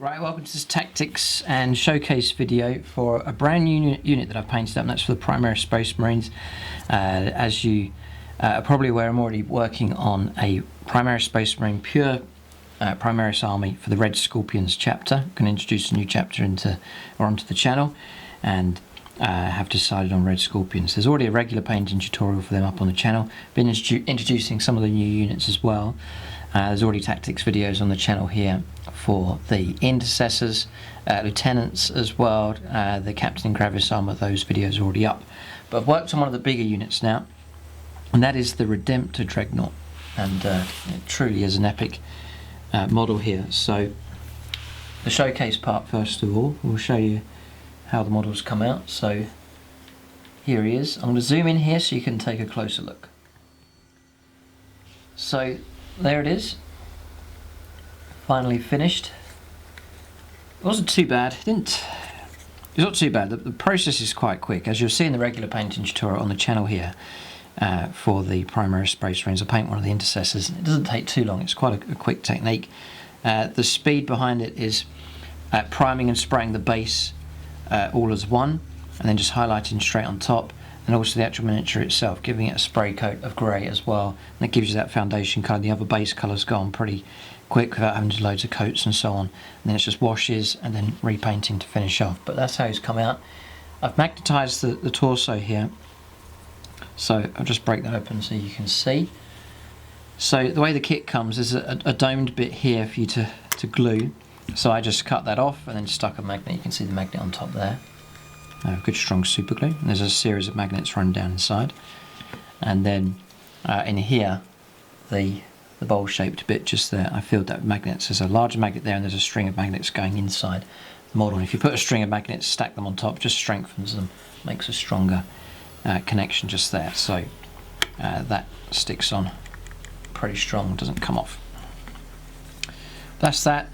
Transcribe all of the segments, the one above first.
Right, welcome to this tactics and showcase video for a brand new unit that I've painted up, and that's for the Primaris Space Marines. As you are probably aware, I'm already working on a Primaris Space Marine pure Primaris army for the Red Scorpions chapter. I'm going to introduce a new chapter onto the channel, and have decided on Red Scorpions. There's already a regular painting tutorial for them up on the channel. Been introducing some of the new units as well. There's already tactics videos on the channel here for the intercessors, lieutenants as well, the captain and gravis armor. Those videos are already up. But I've worked on one of the bigger units now, and that is the Redemptor Dreadnought, and it truly is an epic model here. So the showcase part, first of all, we'll show you how the models come out. So here he is. I'm going to zoom in here so you can take a closer look. So there it is, finally finished. It wasn't too bad. It's not too bad. The process is quite quick, as you'll see in the regular painting tutorial on the channel here. For the Primaris Space Marines, I paint one of the intercessors. It doesn't take too long. It's quite a quick technique. The speed behind it is priming and spraying the base all as one, and then just highlighting straight on top, and also the actual miniature itself, giving it a spray coat of grey as well, and it gives you that foundation colour. The other base colours go on pretty quick without having to do loads of coats and so on, and then it's just washes and then repainting to finish off. But that's how it's come out. I've magnetised the torso here, so I'll just break that open so you can see. So the way the kit comes is a domed bit here for you to glue, so I just cut that off and then stuck a magnet. You can see the magnet on top there. Good strong super glue, and there's a series of magnets running down inside, and then in here the bowl shaped bit just there, I filled that with magnets. There's a larger magnet there and there's a string of magnets going inside the model, and if you put a string of magnets, stack them on top, just strengthens them, makes a stronger connection just there. So that sticks on pretty strong, doesn't come off. That's that.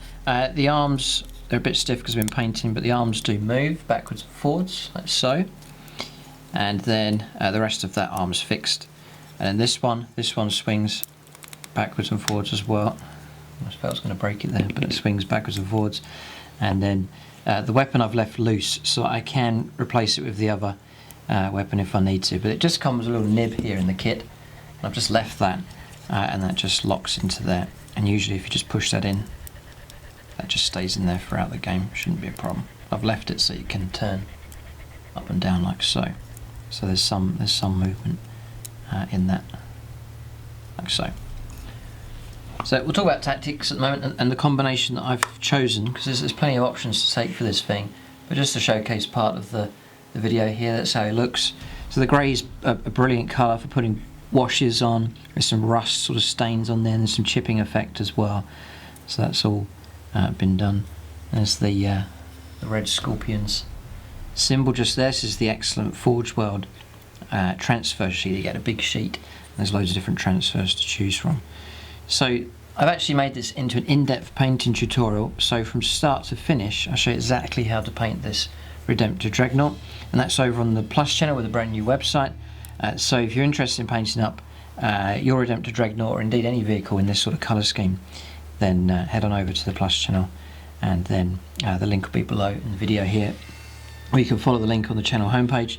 The arms, they're a bit stiff because we've been painting, but the arms do move backwards and forwards, like so. And then the rest of that arm's fixed. And then this one swings backwards and forwards as well. I felt I was going to break it there, but it swings backwards and forwards. And then the weapon I've left loose, so I can replace it with the other weapon if I need to. But it just comes with a little nib here in the kit. And I've just left that, and that just locks into there. And usually if you just push that in, that just stays in there throughout the game. Shouldn't be a problem. I've left it so you can turn up and down like so. So there's some movement in that, like so. So we'll talk about tactics at the moment and the combination that I've chosen, because there's plenty of options to take for this thing. But just to showcase part of the video here, that's how it looks. So the grey is a brilliant colour for putting washes on. There's some rust sort of stains on there, and there's some chipping effect as well. So that's all been done. There's the Red Scorpions symbol just there. This is the excellent Forge World transfer sheet. You get a big sheet, and there's loads of different transfers to choose from. So I've actually made this into an in-depth painting tutorial, so from start to finish I'll show you exactly how to paint this Redemptor Dreadnought, and that's over on the Plus channel with a brand new website. So if you're interested in painting up your Redemptor Dreadnought, or indeed any vehicle in this sort of colour scheme, then head on over to the Plus channel, and then the link will be below in the video here, or you can follow the link on the channel homepage,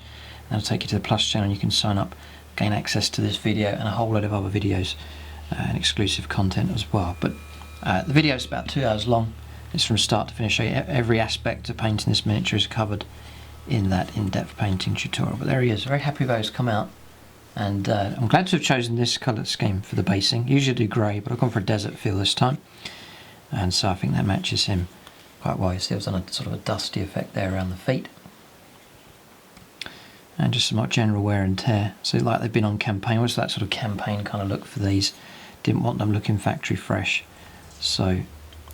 and that'll take you to the Plus channel, and you can sign up, gain access to this video and a whole load of other videos and exclusive content as well. But the video is about 2 hours long. It's from start to finish. Every aspect of painting this miniature is covered in that in-depth painting tutorial. But there he is, very happy with how it's come out. And I'm glad to have chosen this colour scheme for the basing. Usually I do grey, but I've gone for a desert feel this time, and so I think that matches him quite well. You see, I've done a sort of a dusty effect there around the feet, and just some general wear and tear. So like they've been on campaign. What's that sort of campaign kind of look for these? Didn't want them looking factory fresh, so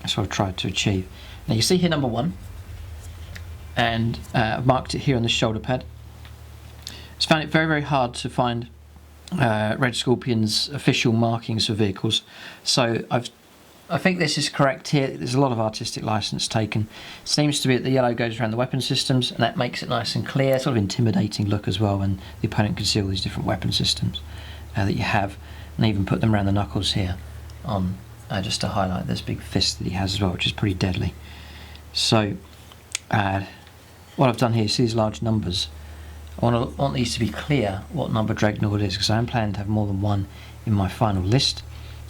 that's what I've tried to achieve. Now you see here number 1, and I've marked it here on the shoulder pad. It's found it very, very hard to find Red Scorpion's official markings for vehicles, so I think this is correct here. There's a lot of artistic license taken. It seems to be that the yellow goes around the weapon systems, and that makes it nice and clear, sort of intimidating look as well, when the opponent can see all these different weapon systems that you have, and even put them around the knuckles here on just to highlight this big fist that he has as well, which is pretty deadly. So what I've done here, see these large numbers, I want these to be clear what number Dreadnought it is, because I'm planning to have more than one in my final list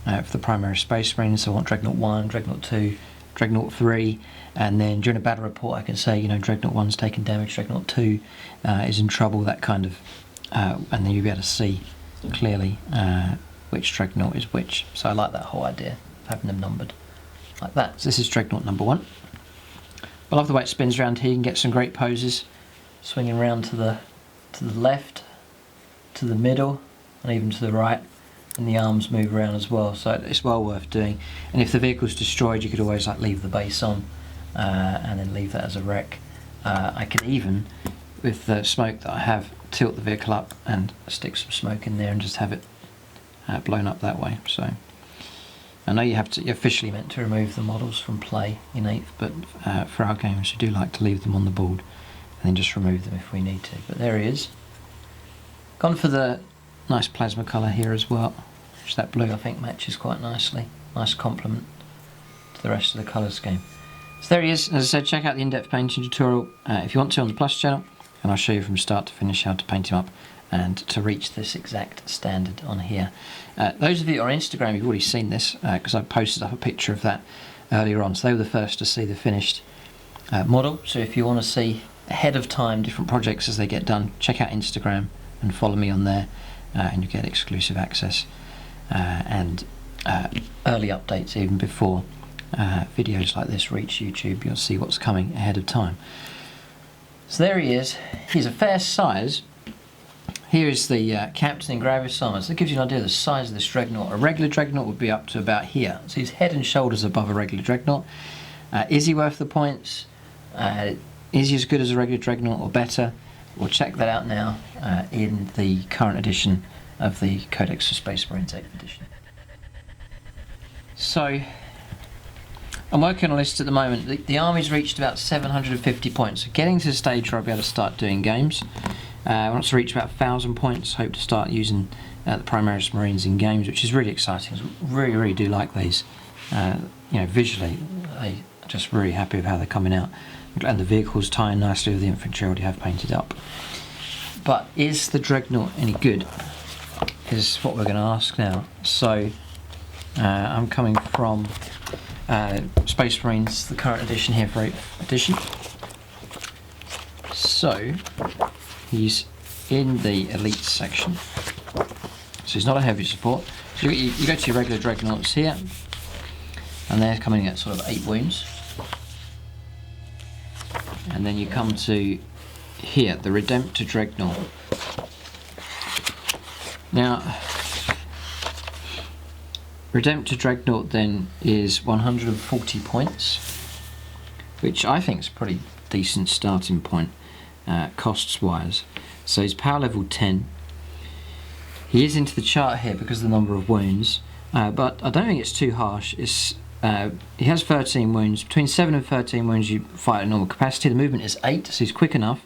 for the Primaris Space Marines. So I want Dreadnought 1, Dreadnought 2, Dreadnought 3, and then during a battle report I can say, you know, Dreadnought 1's taken damage, Dreadnought 2 is in trouble, that kind of, and then you'll be able to see clearly which Dreadnought is which. So I like that whole idea of having them numbered like that. So this is Dreadnought number 1. I love the way it spins around here. You can get some great poses, swinging around to the left, to the middle, and even to the right, and the arms move around as well, so it's well worth doing. And if the vehicle's destroyed, you could always like leave the base on and then leave that as a wreck. I could even, with the smoke that I have, tilt the vehicle up and stick some smoke in there and just have it blown up that way. So I know you're officially meant to remove the models from play in 8th, but for our games we do like to leave them on the board and then just remove them if we need to. But there he is. Gone for the nice plasma colour here as well, which that blue I think matches quite nicely. Nice complement to the rest of the colour scheme. So there he is. As I said, check out the in-depth painting tutorial if you want to on the Plus channel, and I'll show you from start to finish how to paint him up and to reach this exact standard on here. Those of you on Instagram, you've already seen this because I posted up a picture of that earlier on, so they were the first to see the finished model. So if you want to see ahead of time different projects as they get done, check out Instagram and follow me on there, and you get exclusive access and early updates even before videos like this reach YouTube. You'll see what's coming ahead of time. So there he is. He's a fair size. Here is the captain in Gravis armour. So that gives you an idea of the size of this Dreadnought. A regular Dreadnought would be up to about here. So he's head and shoulders above a regular Dreadnought. Is he worth the points? Is he as good as a regular Dreadnought or better? We'll check that out now in the current edition of the Codex for Space Marines 8th edition. So I'm working on a list at the moment. The army's reached about 750 points. So getting to the stage where I'll be able to start doing games. Once I reach about 1,000 points, hope to start using the Primaris Marines in games, which is really exciting. Really do like these. You know, visually, I'm just really happy with how they're coming out. And the vehicles tie in nicely with the infantry I already have painted up. But is the Dreadnought any good? Is what we're going to ask now. So I'm coming from Space Marines, the current edition here for 8th edition. So he's in the elite section. So he's not a heavy support. So you go to your regular Dreadnoughts here, and they're coming at sort of 8 wounds. And then you come to here, the Redemptor Dreadnought. Now, Redemptor Dreadnought then is 140 points, which I think is a pretty decent starting point, costs wise. So he's power level 10. He is into the chart here because of the number of wounds, but I don't think it's too harsh. He has 13 wounds. Between 7 and 13 wounds you fight at normal capacity. The movement is 8, so he's quick enough.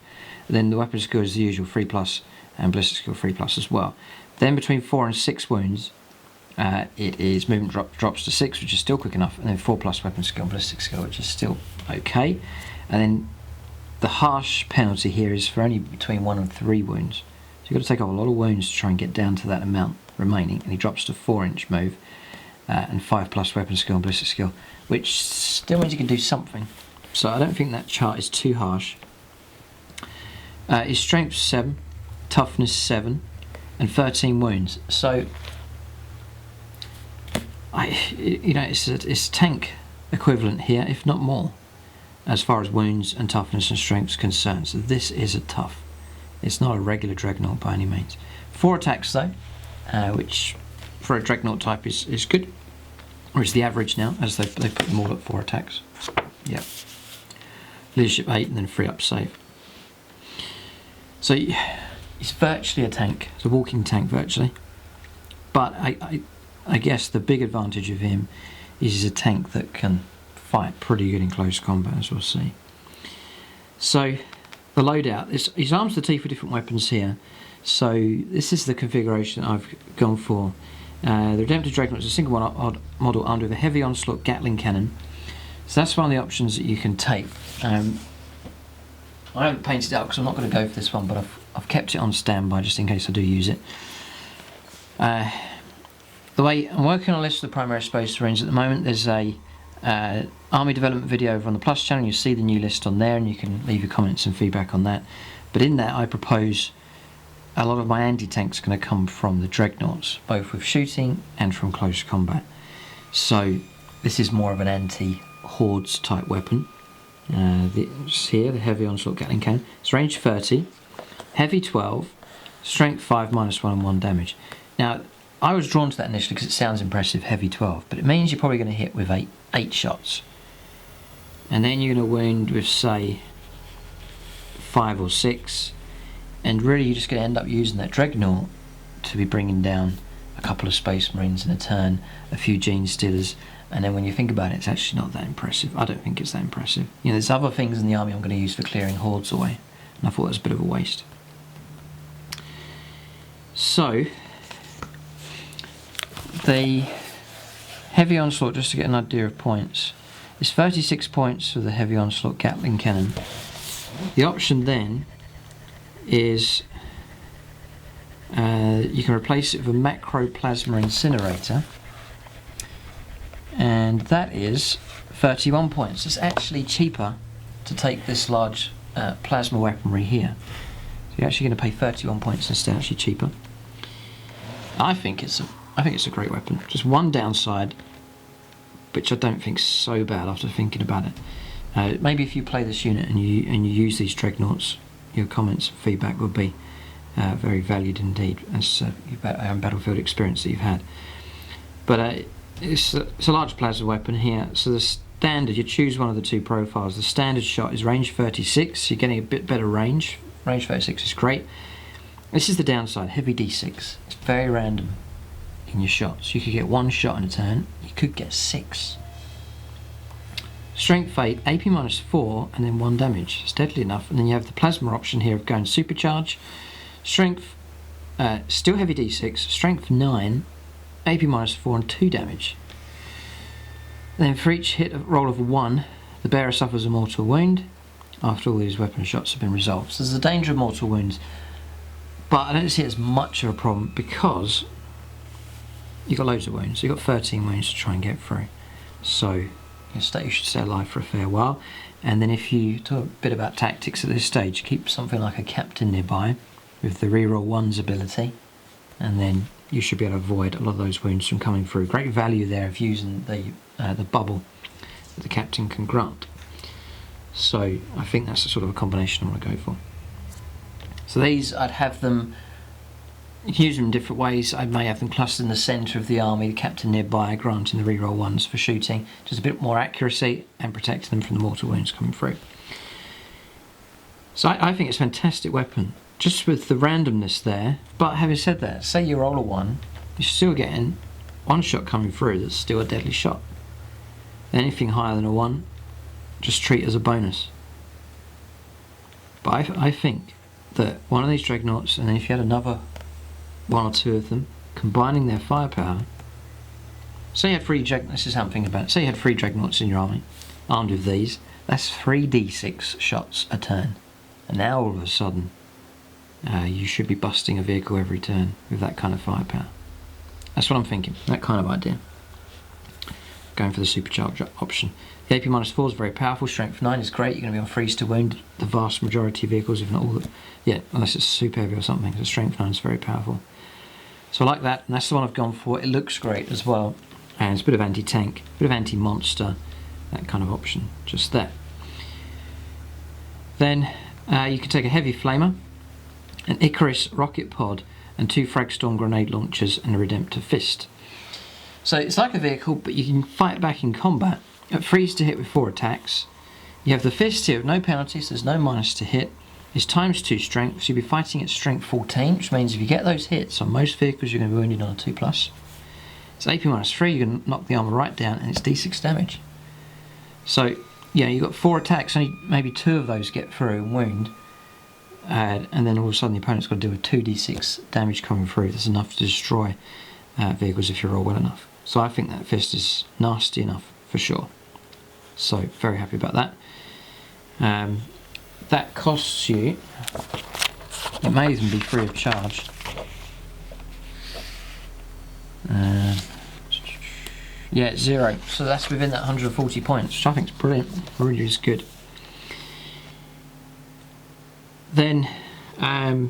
Then the weapon skill is the usual 3+, and ballistic skill 3+ as well. Then between 4 and 6 wounds, it is movement drops to 6, which is still quick enough, and then 4+ weapon skill and ballistic skill, which is still okay. And then the harsh penalty here is for only between 1 and 3 wounds. So you've got to take off a lot of wounds to try and get down to that amount remaining, and he drops to 4-inch move. And 5+ weapon skill and ballistic skill, which still means you can do something. So I don't think that chart is too harsh. His strength 7, toughness 7, and 13 wounds. So it's tank equivalent here, if not more, as far as wounds and toughness and strength is concerned. So this is a tough. It's not a regular Dreadnought by any means. 4 attacks though, which for a Dreadnought type is good, or is the average now, as they put them all at 4 attacks. Yep. Leadership 8 and then 3 up save. So he's virtually a tank. It's a walking tank virtually. But I guess the big advantage of him is he's a tank that can fight pretty good in close combat, as we'll see. So the loadout, he's armed to the teeth with different weapons here. So this is the configuration I've gone for. The Redemptor Dreadnought is a single model armed with a heavy onslaught Gatling cannon, So that's one of the options that you can take. I haven't painted it out because I'm not going to go for this one, but I've kept it on standby just in case I do use it. The way I'm working on a list of the Primaris Space Marines at the moment, there's a army development video over on the Plus channel. You see the new list on there and you can leave your comments and feedback on that. But in that I propose a lot of my anti-tanks are going to come from the Dreadnoughts, both with shooting and from close combat. So this is more of an anti-hordes type weapon. Here, the heavy onslaught Gatling cannon. It's range 30, heavy 12, strength 5, -1 and 1 damage. Now, I was drawn to that initially because it sounds impressive, heavy 12, but it means you're probably going to hit with eight shots. And then you're going to wound with, say, 5 or 6, and really you're just going to end up using that Dreadnought to be bringing down a couple of Space Marines in a turn, a few Gene Stealers, and then when you think about it, it's actually not that impressive. I don't think it's that impressive. You know, there's other things in the army I'm going to use for clearing hordes away, and I thought it was a bit of a waste. So, the heavy onslaught, just to get an idea of points, is 36 points for the heavy onslaught Gatling cannon. The option then is you can replace it with a macro plasma incinerator, and that is 31 points. It's actually cheaper to take this large plasma weaponry here. So you're actually going to pay 31 points instead, actually cheaper. I think it's a great weapon. Just one downside, which I don't think is so bad after thinking about it. Maybe if you play this unit and you use these Dreadnoughts, your comments and feedback will be very valued indeed, as your battlefield experience that you've had. But it's a large plasma weapon here. So the standard, you choose one of the two profiles. The standard shot is range 36. You're getting a bit better range. Range 36 is great. This is the downside, heavy D6. It's very random in your shots. You could get 1 shot in a turn, you could get 6. Strength 8, AP -4, and then 1 damage. It's deadly enough. And then you have the plasma option here of going supercharge. Strength, still heavy D6, strength 9, AP -4 and 2 damage. And then for each hit roll of 1, the bearer suffers a mortal wound after all these weapon shots have been resolved. So there's a danger of mortal wounds, but I don't see it as much of a problem because you've got loads of wounds. You've got 13 wounds to try and get through. So you should stay alive for a fair while. And then if you talk a bit about tactics at this stage, keep something like a captain nearby with the reroll 1's ability, and then you should be able to avoid a lot of those wounds from coming through. Great value there of using the bubble that the captain can grant. So I think that's the sort of a combination I want to go for. So these, I'd have them, you can use them in different ways. I may have them clustered in the centre of the army, the captain nearby, granting the reroll 1's for shooting, just a bit more accuracy and protecting them from the mortal wounds coming through. So I think it's a fantastic weapon, just with the randomness there. But having said that, say you roll a 1, you're still getting 1 shot coming through that's still a deadly shot. Anything higher than a 1, just treat as a bonus. But I think that one of these Dreadnoughts, and then if you had another 1 or 2 of them, combining their firepower, say you had 3 Dreadnoughts, this is how I'm thinking about it, say you had 3 Dreadnoughts in your army, armed with these, that's 3d6 shots a turn. And now all of a sudden, you should be busting a vehicle every turn with that kind of firepower. That's what I'm thinking, that kind of idea. Going for the supercharge option. The AP -4 is very powerful, strength 9 is great, you're going to be on freeze to wound the vast majority of vehicles, if not all of them. Yeah, unless it's super heavy or something, so strength 9 is very powerful. So I like that, and that's the one I've gone for. It looks great as well, and it's a bit of anti-tank, a bit of anti-monster, that kind of option, just there. Then you can take a heavy flamer, an Icarus rocket pod, and 2 Fragstorm grenade launchers and a Redemptor fist. So it's like a vehicle, but you can fight back in combat. At freeze to hit with 4 attacks. You have the fist here with no penalties, there's no minus to hit. It's ×2 strength, so you'll be fighting at strength 14, which means if you get those hits on most vehicles, you're going to be wounded on a 2+. It's AP -3, you're going to knock the armour right down, and it's D6 damage. So, yeah, you've got 4 attacks, only maybe 2 of those get through and wound. And then all of a sudden the opponent's got to deal with 2d6 damage coming through. That's enough to destroy vehicles if you roll well enough. So I think that fist is nasty enough, for sure. So very happy about that. That costs you, it may even be free of charge. Yeah, it's 0. So that's within that 140 points, which I think is brilliant. Really is good. Then the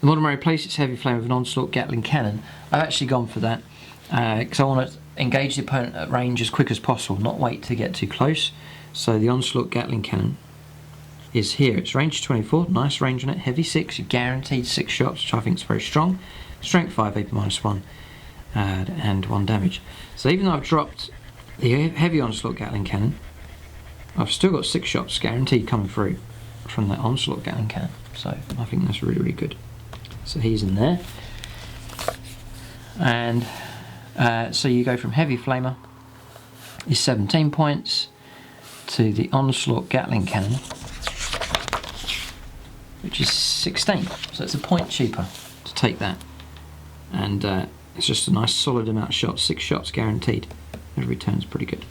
modern may replace its heavy flame with an onslaught Gatling cannon. I've actually gone for that because I want to engage the opponent at range as quick as possible, not wait to get too close. So the onslaught Gatling cannon is here. It's range 24, nice range on it, heavy 6, you're guaranteed 6 shots, which I think is very strong. Strength 5, AP -1, and 1 damage. So even though I've dropped the heavy onslaught Gatling cannon, I've still got 6 shots guaranteed coming through from that onslaught Gatling cannon. So I think that's really, really good. So he's in there. And so you go from heavy flamer is 17 points to the onslaught Gatling cannon, which is 16. So it's a point cheaper to take that. And it's just a nice solid amount of shots, 6 shots guaranteed. Every turn's pretty good.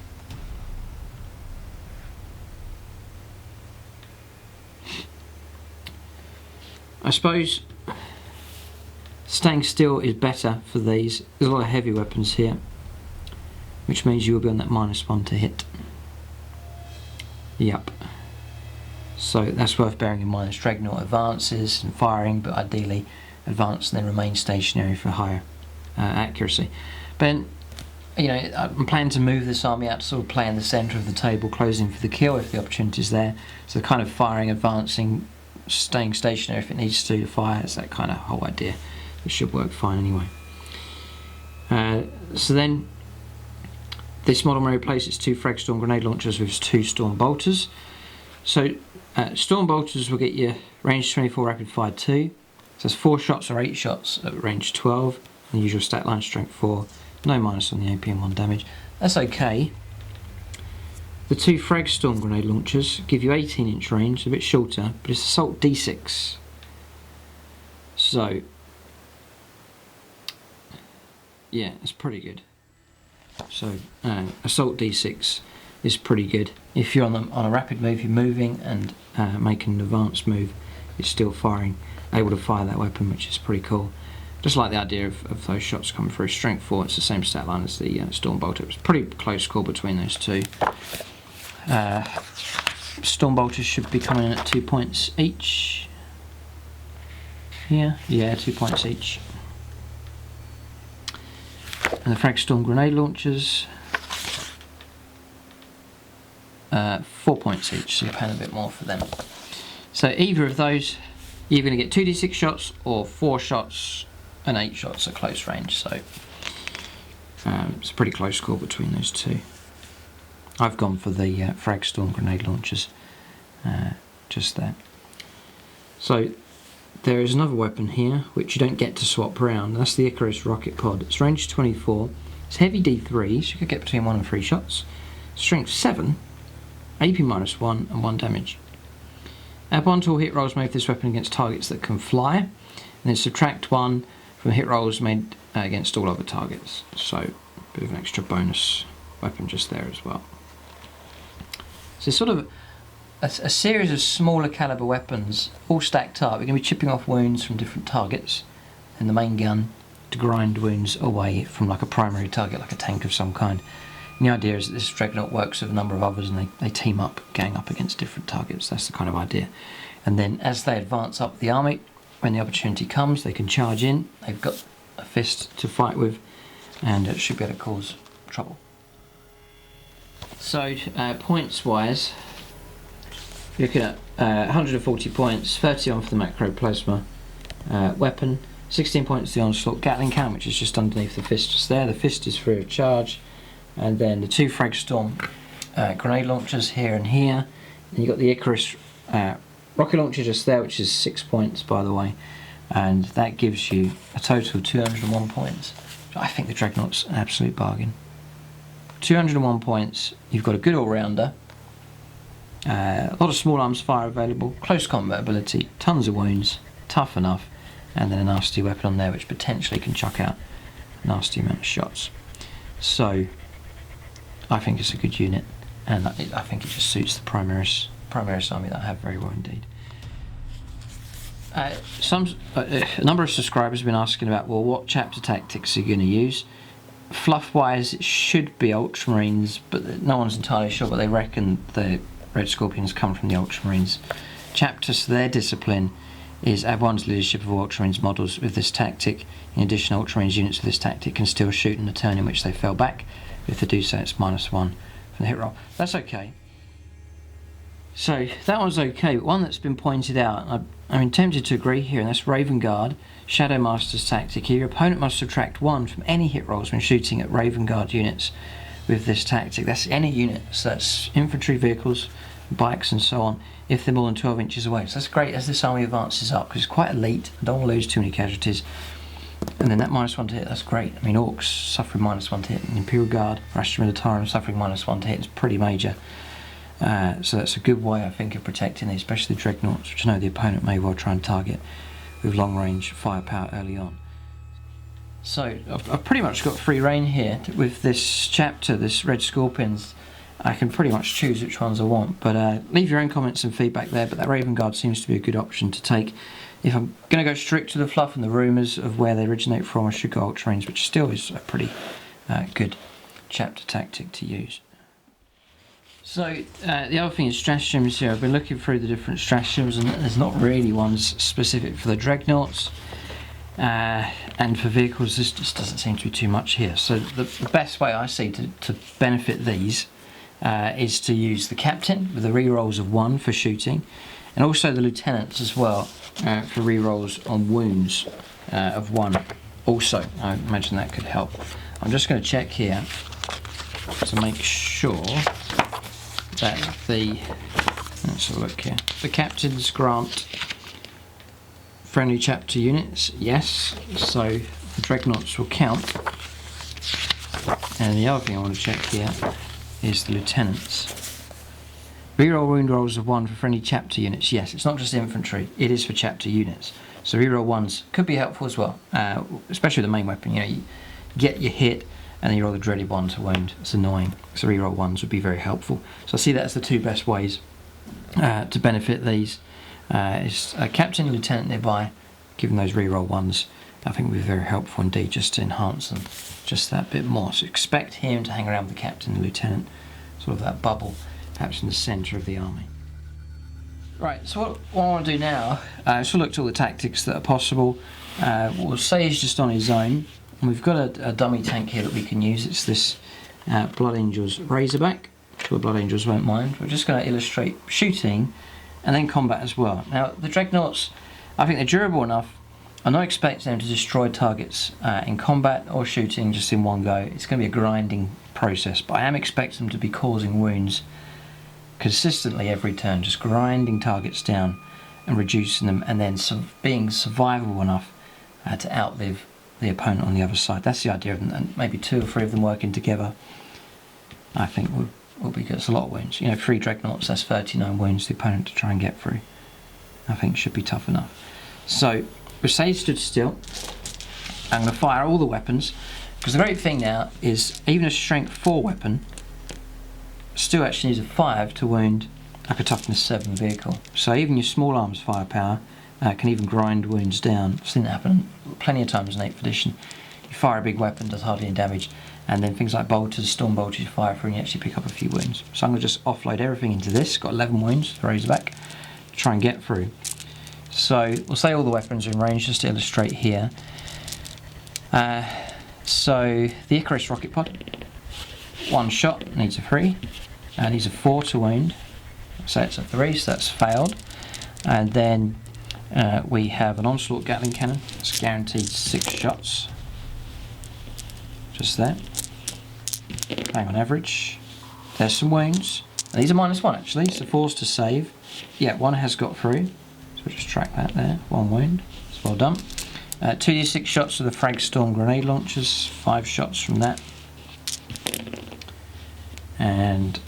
I suppose staying still is better for these. There's a lot of heavy weapons here, which means you will be on that -1 to hit. Yep. So that's worth bearing in mind as Dreadnought advances and firing, but ideally advance and then remain stationary for higher accuracy. But you know, I'm planning to move this army out to sort of play in the centre of the table, closing for the kill if the opportunity is there. So kind of firing, advancing, staying stationary if it needs to fire. It's that kind of whole idea. It should work fine anyway. So then this model may replace its 2 frag storm grenade launchers with 2 storm bolters. So storm bolters will get you range 24, rapid fire 2. So that's 4 shots or 8 shots at range 12. The usual stat line, strength 4, no minus on the AP and 1 damage. That's okay. The 2 frag storm grenade launchers give you 18-inch range, a bit shorter, but it's assault D6. So yeah, it's pretty good. So assault D6 is pretty good. If you're on a rapid move, you're moving and making an advanced move, it's still firing, able to fire that weapon, which is pretty cool. Just like the idea of those shots coming through. Strength 4, it's the same stat line as the Storm Bolter. It was a pretty close call between those two. Storm Bolters should be coming in at 2 points each. Here, yeah, 2 points each. And the Frag Storm Grenade Launchers, 4 points each, so you're paying a bit more for them. So either of those, you're going to get 2d6 shots or 4 shots and 8 shots at close range, so it's a pretty close call between those two. I've gone for the Frag Storm Grenade Launchers, just there. So there is another weapon here which you don't get to swap around. That's the Icarus Rocket Pod. It's range 24, it's heavy D3, so you could get between 1 and 3 shots. Strength 7, AP -1 and 1 damage. Upon all hit rolls made with this weapon against targets that can fly, and then subtract 1 from hit rolls made against all other targets. So a bit of an extra bonus weapon just there as well. So it's sort of a series of smaller caliber weapons all stacked up. We're going to be chipping off wounds from different targets and the main gun to grind wounds away from like a primary target, like a tank of some kind. And the idea is that this Dreadnought works with a number of others and they team up, gang up against different targets. That's the kind of idea. And then as they advance up the army, when the opportunity comes, they can charge in. They've got a fist to fight with and it should be able to cause trouble. So points wise, you're looking at 140 points, 30 on for the Macro Plasma weapon, 16 points the Onslaught Gatling Cannon, which is just underneath the fist just there. The fist is free of charge. And then the 2 Frag Storm grenade launchers here and here. And you've got the Icarus rocket launcher just there, which is 6 points by the way. And that gives you a total of 201 points. I think the Dreadnought's an absolute bargain. 201 points, you've got a good all-rounder. A lot of small arms fire available, close combat ability, tons of wounds, tough enough, and then a nasty weapon on there which potentially can chuck out a nasty amount of shots. So I think it's a good unit, and I think it just suits the Primaris army that I have very well indeed. A number of subscribers have been asking about, well, what chapter tactics are you going to use? Fluff wise, it should be Ultramarines, but no one's entirely sure, but they reckon the Red Scorpions come from the Ultramarines chapter, so their discipline is add 1 to leadership of all Ultramarines models with this tactic. In addition, Ultramarines units with this tactic can still shoot in the turn in which they fell back. If they do so, it's -1 from the hit roll. That's okay. So that one's okay, but one that's been pointed out, I'm tempted to agree here, and that's Raven Guard, Shadow Master's tactic. Here, your opponent must subtract 1 from any hit rolls when shooting at Raven Guard units with this tactic. That's any unit, so that's infantry, vehicles, bikes and so on, if they're more than 12 inches away. So that's great as this army advances up, because it's quite elite, I don't want to lose too many casualties. And then that -1 to hit, that's great. I mean, Orcs suffering -1 to hit, and Imperial Guard, Rashtra Militarum suffering -1 to hit is pretty major. So that's a good way, I think, of protecting these, especially the Dreadnoughts, which I know the opponent may well try and target with long range firepower early on. So I've pretty much got free reign here with this chapter, this Red Scorpions. I can pretty much choose which ones I want, but leave your own comments and feedback there. But that Raven Guard seems to be a good option to take. If I'm going to go strict to the fluff and the rumours of where they originate from, I should go Ultramarines, which still is a pretty good chapter tactic to use. So the other thing is stratagems here. I've been looking through the different stratagems, and there's not really ones specific for the Dreadnoughts. And for vehicles, this just doesn't seem to be too much here. So the best way I see to benefit these is to use the Captain with the rerolls of 1 for shooting, and also the Lieutenants as well for rerolls on wounds of 1 also. I imagine that could help. I'm just going to check here to make sure that let's have a look here. The Captains grant friendly chapter units, yes, so the Dreadnoughts will count. And the other thing I want to check here is the Lieutenants. Reroll wound rolls of 1 for friendly chapter units, yes, it's not just infantry, it is for chapter units. So reroll 1s could be helpful as well, especially with the main weapon. You know, you get your hit and then you roll the dreaded 1 to wound. It's annoying, so reroll 1s would be very helpful. So I see that as the two best ways to benefit these. Is a Captain and Lieutenant nearby, given those reroll 1s, I think would be very helpful indeed, just to enhance them just that bit more. So expect him to hang around with the Captain and Lieutenant, sort of that bubble, perhaps in the centre of the army. Right, so what I want to do now is to look at all the tactics that are possible. What we'll say is just on his own, and we've got a dummy tank here that we can use. It's this Blood Angels Razorback, which the Blood Angels won't mind. We're just going to illustrate shooting and then combat as well. Now the Dreadnoughts, I think they're durable enough. I'm not expecting them to destroy targets in combat or shooting just in one go. It's going to be a grinding process, but I am expecting them to be causing wounds consistently every turn, just grinding targets down and reducing them, and then being survivable enough to outlive the opponent on the other side. That's the idea of them, and maybe 2 or 3 of them working together, I think will be good. It's a lot of wounds. You know, 3 Dreadnoughts, that's 39 wounds the opponent to try and get through. I think should be tough enough. So we'll say he stood still. I'm going to fire all the weapons, because the great thing now is even a strength 4 weapon still actually needs a 5 to wound like a toughness 7 vehicle. So even your small arms firepower can even grind wounds down. I've seen that happen plenty of times in 8th edition. You fire a big weapon, does hardly any damage, and then things like bolters, storm bolters you fire through and you actually pick up a few wounds. So I'm going to just offload everything into this. Got 11 wounds, the Razorback, to try and get through. So we'll say all the weapons are in range, just to illustrate here. So the Icarus rocket pod, 1 shot, needs a 3, needs a 4 to wound. So it's a 3, so that's failed. And then we have an Onslaught Gatling Cannon, it's guaranteed 6 shots. Just there. Bang on average. There's some wounds. And these are -1 actually, so 4's to save. Yeah, 1 has got through. So we'll just track that there. 1 wound. It's well done. 2d6 shots of the Frag Storm grenade launchers. 5 shots from that. And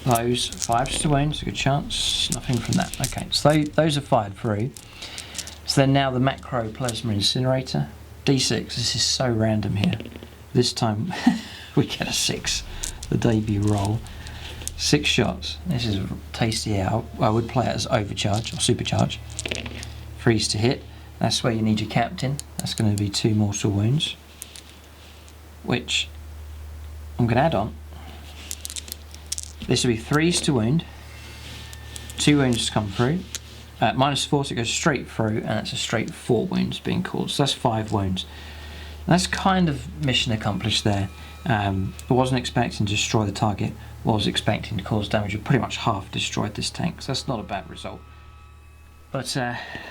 those 5s to wound, so a good chance. Nothing from that. Okay, so those are fired through. So then now the Macro Plasma Incinerator. D6, this is so random here. This time we get a 6. the debut roll. 6 shots. This is tasty. I would play it as overcharge or supercharge. Freeze to hit. That's where you need your captain. That's going to be 2 mortal wounds, which I'm going to add on. This will be 3s to wound, 2 wounds to come through, -4, so it goes straight through, and that's a straight 4 wounds being caused. So that's 5 wounds. And that's kind of mission accomplished there. I wasn't expecting to destroy the target, was expecting to cause damage. We pretty much half destroyed this tank, so that's not a bad result. But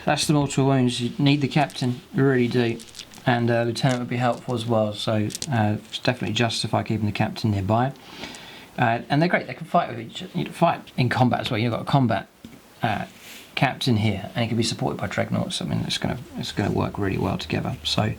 that's the mortal wounds. You need the captain, you really do. And lieutenant would be helpful as well, so definitely justify keeping the captain nearby. And they're great. They can fight with each other. You can fight in combat as well. You've got a combat captain here, and he can be supported by dreadnoughts. I mean, it's going to work really well together. So,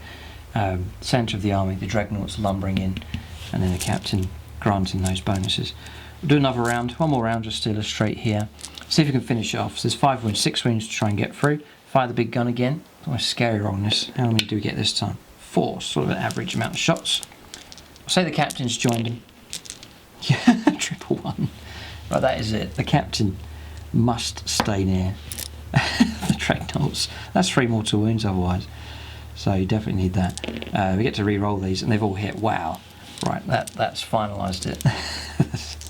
centre of the army, the dreadnoughts lumbering in, and then the captain granting those bonuses. We'll do another round, one more round just to illustrate here. See if we can finish it off. So there's 5 wounds, 6 wounds to try and get through. Fire the big gun again. It's almost scary rolling this. How many do we get this time? 4, sort of an average amount of shots. I'll say the captain's joined him. Yeah, 111. Right, that is it. The captain must stay near the dreadnoughts. That's 3 mortal wounds otherwise. So you definitely need that. We get to re-roll these, and they've all hit. Wow. Right, that's finalised it.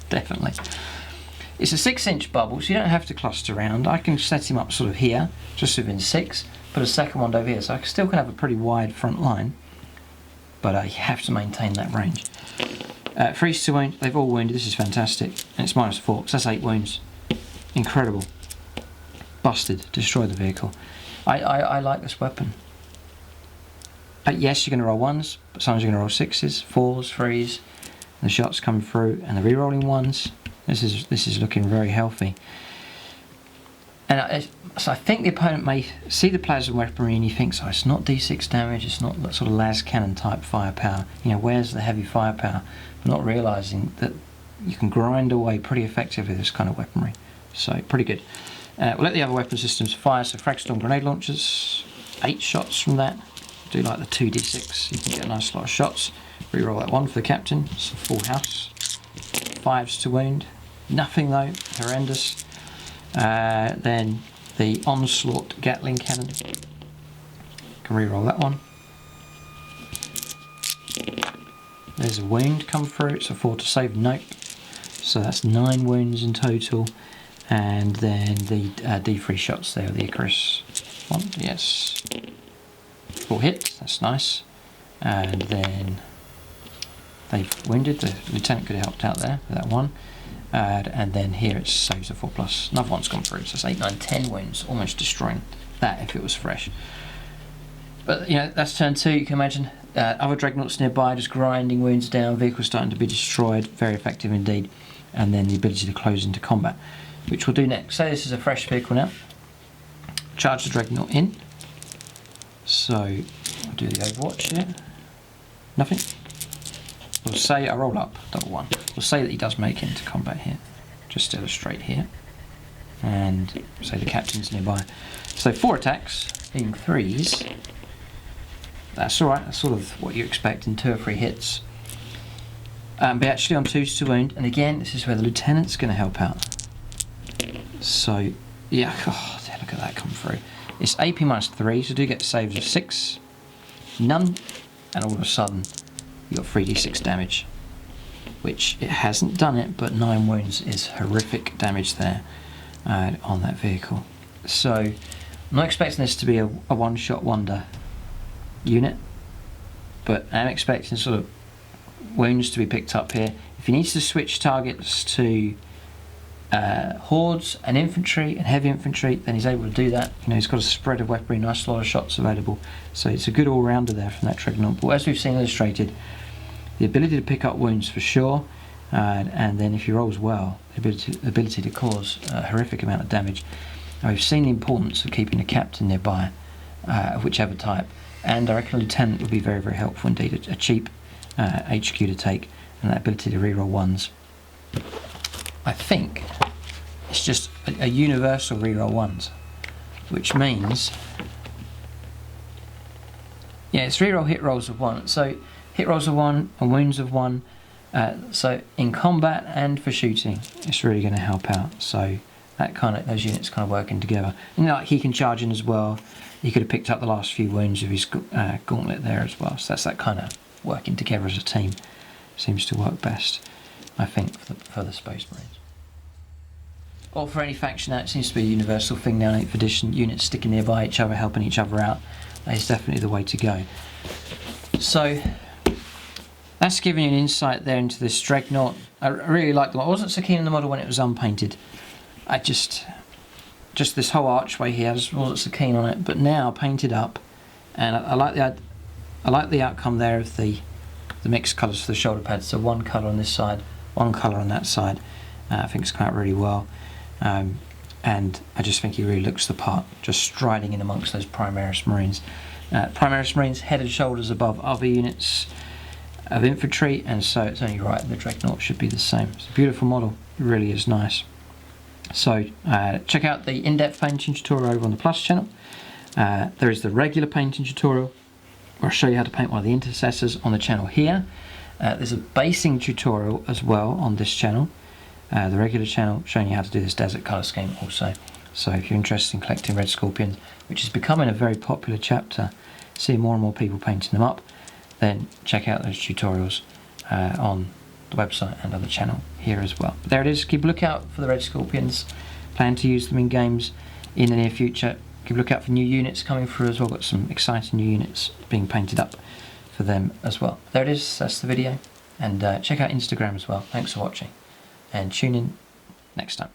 Definitely. It's a 6-inch bubble, so you don't have to cluster around. I can set him up sort of here, just within 6. Put a second one over here, so I still can have a pretty wide front line. But you have to maintain that range. Freeze to wound, they've all wounded, this is fantastic. And it's -4, so that's 8 wounds. Incredible. Busted, destroy the vehicle. I like this weapon. Yes, you're going to roll 1s, but sometimes you're going to roll 6s, 4s, 3s. The shots come through, and the re-rolling 1s. This is looking very healthy. And so I think the opponent may see the plasma weaponry and he thinks, oh, it's not D6 damage, it's not that sort of las cannon type firepower. You know, where's the heavy firepower? But not realising that you can grind away pretty effectively with this kind of weaponry. So pretty good. We'll let the other weapon systems fire. So Fragstorm grenade launchers, 8 shots from that. Do like the 2d6, you can get a nice lot of shots. Reroll that 1 for the captain, it's a full house. 5s to wound, nothing though, horrendous. Then the onslaught Gatling cannon, can reroll that one. There's a wound come through, it's a 4 to save, nope. So that's 9 wounds in total. And then the D3 shots there, the Icarus one, yes. 4 hits, that's nice. And then they've wounded, the lieutenant could have helped out there with that one. And then here it saves a 4+. Another one's gone through, so it's 8, 9, 10 wounds, almost destroying that if it was fresh. But you know, that's turn 2, you can imagine. Other dreadnoughts nearby just grinding wounds down, vehicles starting to be destroyed, very effective indeed. And then the ability to close into combat, which we'll do next. So this is a fresh vehicle now. Charge the dreadnought in. So I'll do the overwatch here. Nothing. We'll say I roll up, double 1. We'll say that he does make it into combat here, just to illustrate here. And say the captain's nearby. So 4 attacks, being 3s. That's alright, that's sort of what you expect in 2 or 3 hits. But actually on 2s to wound, and again, this is where the lieutenant's going to help out. So, yeah, oh, look at that come through. It's AP -3, so do get saves of 6, none, and all of a sudden you got 3d6 damage, which it hasn't done it, but 9 wounds is horrific damage there on that vehicle. So I'm not expecting this to be a one-shot wonder unit, but I'm expecting sort of wounds to be picked up here. If he needs to switch targets to hordes and infantry and heavy infantry, then he's able to do that. You know, he's got a spread of weaponry, nice lot of shots available, so it's a good all-rounder there from that dreadnought. But as we've seen illustrated, the ability to pick up wounds for sure, and then if he rolls well, the ability to cause a horrific amount of damage. Now, we've seen the importance of keeping a captain nearby, of whichever type, and I reckon a lieutenant would be very, very helpful indeed. A cheap HQ to take, and that ability to reroll 1s. I think it's just a universal reroll 1s, which means, yeah, it's reroll hit rolls of 1. So hit rolls of 1 and wounds of 1, So in combat and for shooting, it's really going to help out. So those units kind of working together. And like he can charge in as well. He could have picked up the last few wounds of his gauntlet there as well. So that's that kind of working together as a team. Seems to work best, I think, for the Space Marines. Or for any faction, that seems to be a universal thing now in 8th edition. Units sticking nearby each other, helping each other out. That is definitely the way to go. So that's giving you an insight there into this Dreadnought. I really like the model. I wasn't so keen on the model when it was unpainted. I just this whole archway here, I just wasn't so keen on it. But now painted up, and I like the outcome there of the mixed colours for the shoulder pads. So one colour on this side, one colour on that side. I think it's come out really well. And I just think he really looks the part, just striding in amongst those Primaris Marines. Primaris Marines head and shoulders above other units of infantry, and so it's only right the Dreadnought should be the same. It's a beautiful model, it really is nice. So check out the in-depth painting tutorial over on the Plus channel. There is the regular painting tutorial where I'll show you how to paint one of the intercessors on the channel here. There's a basing tutorial as well on this channel. The regular channel showing you how to do this desert colour scheme also. So if you're interested in collecting red scorpions, which is becoming a very popular chapter, see more and more people painting them up, then check out those tutorials on the website and on the channel here as well. But there it is. Keep a lookout for the red scorpions. Plan to use them in games in the near future. Keep a lookout for new units coming through as well. Got some exciting new units being painted up for them as well. There it is. That's the video. And check out Instagram as well. Thanks for watching. And tune in next time.